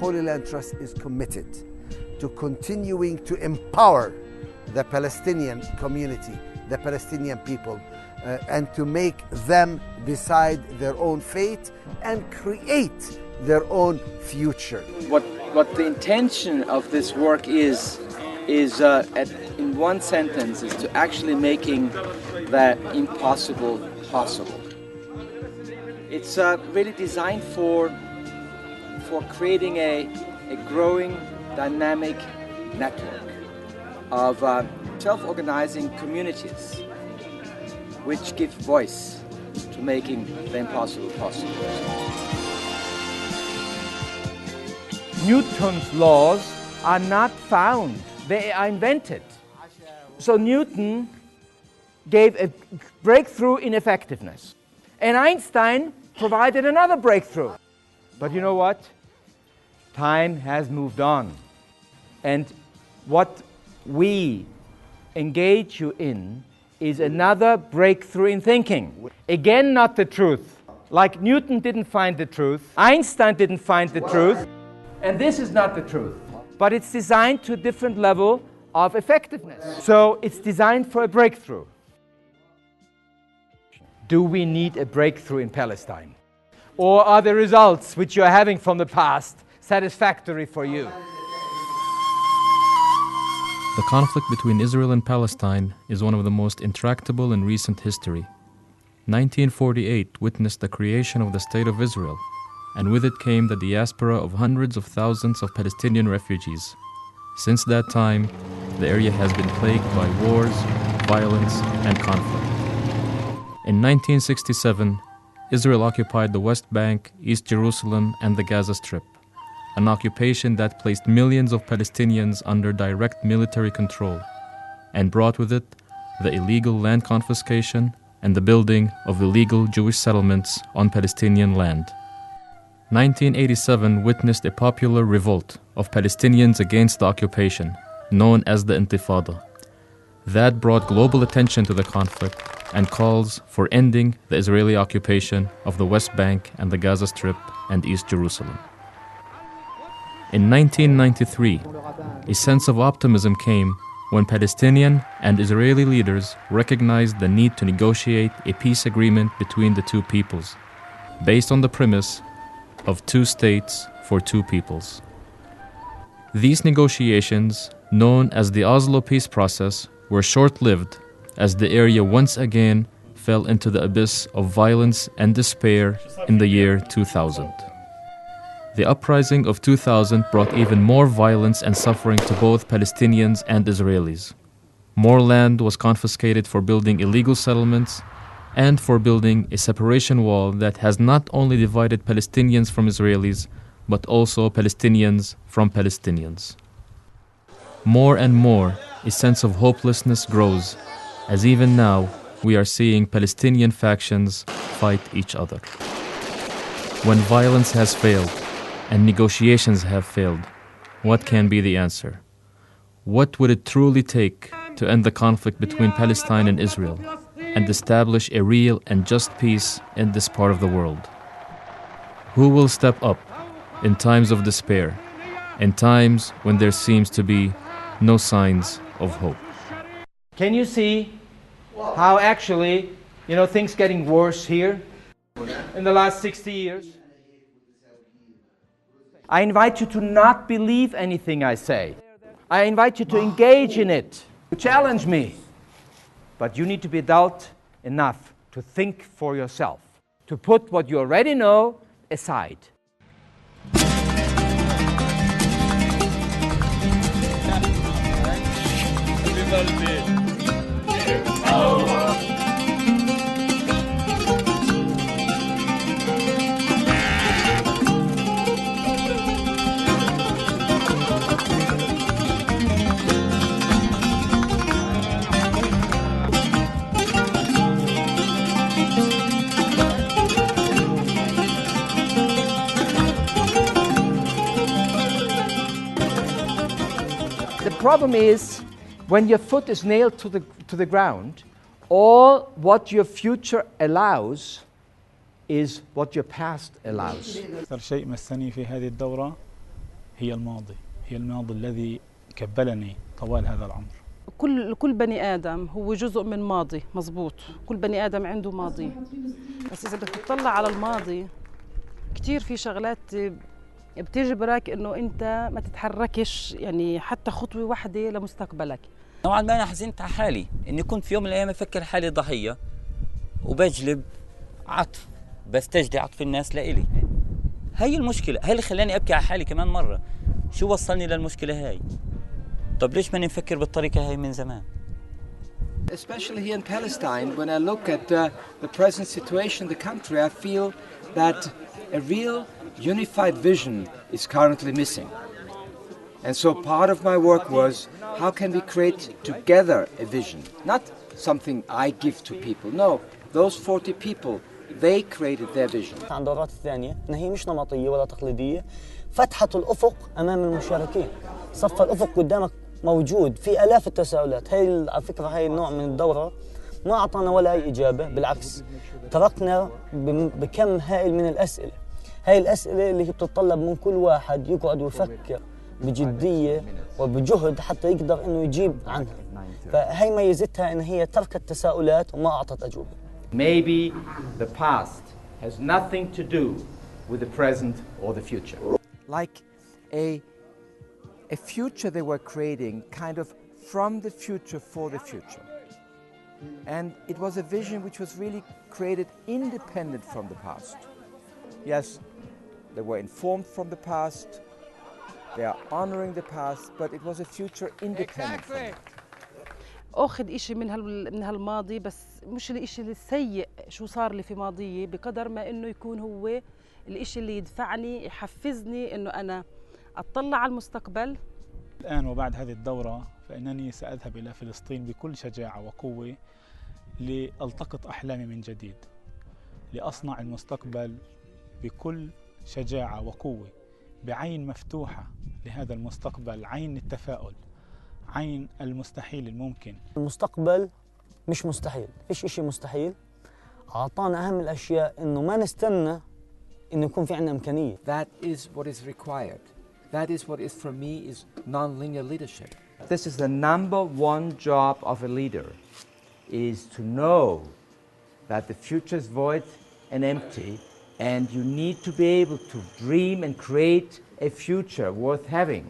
Holy Land Trust is committed to continuing to empower the Palestinian community, the Palestinian people, and to make them decide their own fate and create their own future. What the intention of this work is in one sentence, is to actually making the impossible possible. It's really designed for creating a growing dynamic network of self-organizing communities which give voice to making the impossible possible. Newton's laws are not found, they are invented. So Newton gave a breakthrough in effectiveness, and Einstein provided another breakthrough. But you know what? Time has moved on, and what we engage you in is another breakthrough in thinking. Again, not the truth. Like Newton didn't find the truth, Einstein didn't find the truth, and this is not the truth. But it's designed to a different level of effectiveness. So it's designed for a breakthrough. Do we need a breakthrough in Palestine? Or are the results which you are having from the past satisfactory for you? The conflict between Israel and Palestine is one of the most intractable in recent history. 1948 witnessed the creation of the State of Israel, and with it came the diaspora of hundreds of thousands of Palestinian refugees. Since that time, the area has been plagued by wars, violence, and conflict. In 1967, Israel occupied the West Bank, East Jerusalem, and the Gaza Strip, an occupation that placed millions of Palestinians under direct military control and brought with it the illegal land confiscation and the building of illegal Jewish settlements on Palestinian land. 1987 witnessed a popular revolt of Palestinians against the occupation, known as the Intifada. That brought global attention to the conflict and calls for ending the Israeli occupation of the West Bank and the Gaza Strip and East Jerusalem. In 1993, a sense of optimism came when Palestinian and Israeli leaders recognized the need to negotiate a peace agreement between the two peoples, based on the premise of two states for two peoples. These negotiations, known as the Oslo peace process, were short-lived as the area once again fell into the abyss of violence and despair in the year 2000. The uprising of 2000 brought even more violence and suffering to both Palestinians and Israelis. More land was confiscated for building illegal settlements and for building a separation wall that has not only divided Palestinians from Israelis, but also Palestinians from Palestinians. More and more, a sense of hopelessness grows, as even now we are seeing Palestinian factions fight each other. When violence has failed and negotiations have failed, what can be the answer? What would it truly take to end the conflict between Palestine and Israel and establish a real and just peace in this part of the world? Who will step up in times of despair, in times when there seems to be no signs of hope? Can you see how actually, things getting worse here in the last 60 years? I invite you to not believe anything I say. I invite you to engage in it, to challenge me. But you need to be adult enough to think for yourself, to put what you already know aside. The problem is, when your foot is nailed to the ground, all what your future allows is what your past allows. أكثر شيء مسني في هذه الدورة هي الماضي الذي كبلني طوال هذا العمر. كل بني آدم هو جزء من ماضي، مزبوط. كل بني آدم عنده ماضي، بس إذا بدك تطلع على الماضي كتير في شغلات بتجبرك إنه أنت ما تتحركش يعني حتى خطوة واحدة لمستقبلك. نوعا ما أنا حزنت على حالي إني كنت في يوم من الأيام أفكر حالي ضحية وبجلب عطف، بستجدي عطف الناس لإلي. هي المشكلة، هي اللي خلاني أبكي على حالي كمان مرة. شو وصلني للمشكلة هاي؟ طب ليش ما نفكر بالطريقة هاي من زمان؟ Especially here in Palestine, when I look at the present situation in the country, I feel that a real unified vision is currently missing. And so part of my work was, how can we create together a vision? Not something I give to people. No, those 40 people, they created their vision. عن الدورات الثانية إن هي مش نمطية ولا تقليدية، فتحت الأفق أمام المشاركين. صف الأفق قدامك موجود في آلاف التساؤلات. هي على فكرة هاي النوع من الدورة ما أعطانا ولا أي إجابة، بالعكس تركنا بكم هائل من الأسئلة. هاي الأسئلة اللي بتتطلب من كل واحد يقعد ويفكر بجدية وبجهد حتى يقدر إنه يجيب عنها. فهي ميزتها إن هي تركت تساؤلات وما أعطت أجوبة. Maybe the past has nothing to do with the present or the future. Like a future they were creating kind of from the future for the future. And it was a vision which was really created independent from the past. Yes, they were informed from the past, they are honoring the past, but it was a future independent from it. أخذ إشي من هالماضي، بس مش الإشي السيء شو صار لي في ماضيي، بقدر ما إنه يكون هو الإشي اللي يدفعني يحفزني إنه أنا أطلع على المستقبل. الآن وبعد هذه الدورة فإنني سأذهب إلى فلسطين بكل شجاعة وقوة لألتقط أحلامي من جديد، لأصنع المستقبل بكل شجاعة وقوة، بعين مفتوحة لهذا المستقبل، عين التفاؤل، عين المستحيل الممكن. المستقبل مش مستحيل، فيش إشي مستحيل. أعطانا أهم الأشياء إنه ما نستنى إنه يكون في عندنا إمكانية. That is what is required. That is what is for me is non-linear leadership. This is the number one job of a leader, is to know that the future is void and empty, and you need to be able to dream and create a future worth having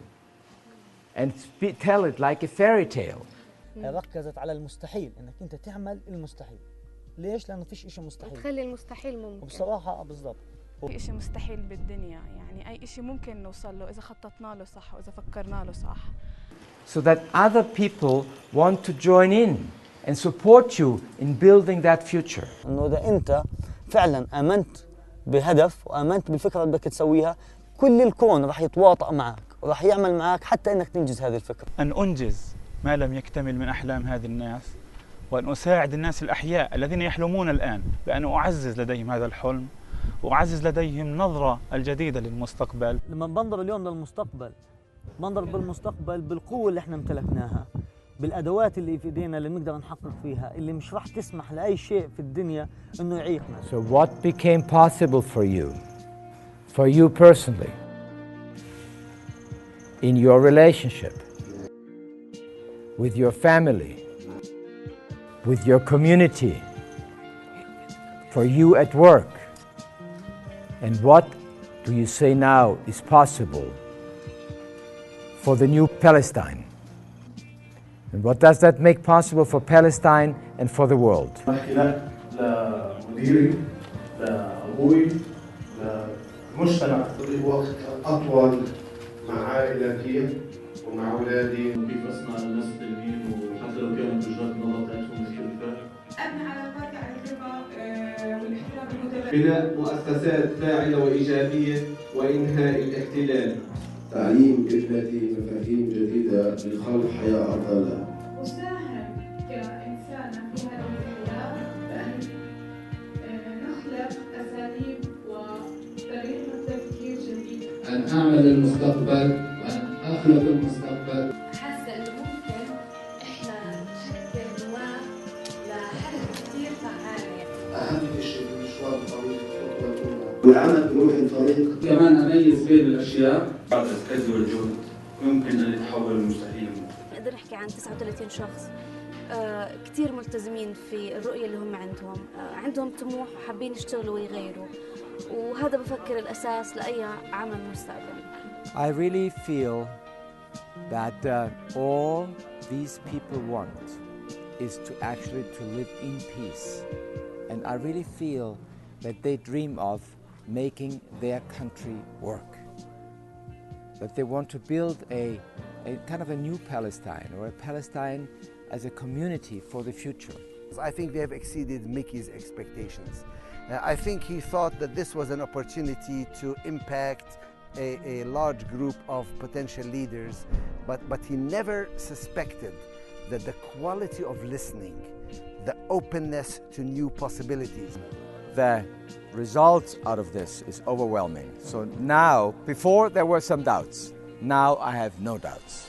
and tell it like a fairy tale. ركزت على المستحيل، إنك أنت تعمل المستحيل. ليش؟ لأنه فيش إشي مستحيل. تخلي المستحيل ممكن. وبصراحة بالضبط. في إشي مستحيل بالدنيا، يعني أي إشي ممكن نوصل له إذا خططنا له صح وإذا فكرنا له صح. So that other people want to join in and support you in building that future. إنه إذا أنت فعلاً آمنت بهدف وآمنت بالفكرة اللي بدك تسويها، كل الكون راح يتواطأ معك وراح يعمل معك حتى إنك تنجز هذه الفكرة. أن أنجز ما لم يكتمل من أحلام هذه الناس، وأن أساعد الناس الأحياء الذين يحلمون الآن بأن أعزز لديهم هذا الحلم وأعزز لديهم نظرة الجديدة للمستقبل. لما بنظر اليوم للمستقبل، بنظر بالمستقبل بالقوة اللي احنا امتلكناها، بالأدوات اللي في ايدينا اللي بنقدر نحقق فيها، اللي مش راح تسمح لأي شيء في الدنيا إنه يعيقنا. So what became possible for you personally, in your relationship, with your family, with your community, for you at work, and what do you say now is possible for the new Palestine? And what does that make possible for Palestine and for the world? لمديري، لأبوي، للمجتمع. قضيت وقت أطول مع عائلتي ومع أولادي. كيف أصنع الناس التلميذ وحتى لو كانت وجهات النظر بتاعتهم مختلفة. أبني علاقات على الرضا والاحترام المتبادل. بناء مؤسسات فاعلة وإيجابية وإنهاء الاحتلال. تعليم ابنتي مفاهيم جديدة لخلق حياة أفضل لها. أساهم كإنسانة في هذه الحياة بأن نخلق أساليب وطريقة تفكير جديدة. أن أعمل المستقبل وأن أخلق المستقبل. حاسة إنه ممكن إحنا نشكل نواة لحل كثير فعالة. أهم شيء المشوار الطويل والعمل بروح الفريق. كمان أميز بين الأشياء. تبذل الجهد يمكن أن يتحول المستحيل لممكن. نقدر نحكي عن 39 شخص كتير ملتزمين في الرؤية اللي هم عندهم طموح وحابين يشتغلوا ويغيروا، وهذا بفكر الأساس لأي عمل مستقبلي. I really feel that all these people want is to actually to live in peace, and I really feel that they dream of making their country work, that they want to build a kind of a new Palestine, or a Palestine as a community for the future. I think they have exceeded Mickey's expectations. I think he thought that this was an opportunity to impact a large group of potential leaders, but he never suspected that the quality of listening, the openness to new possibilities. The result out of this is overwhelming. So now, before there were some doubts, now I have no doubts.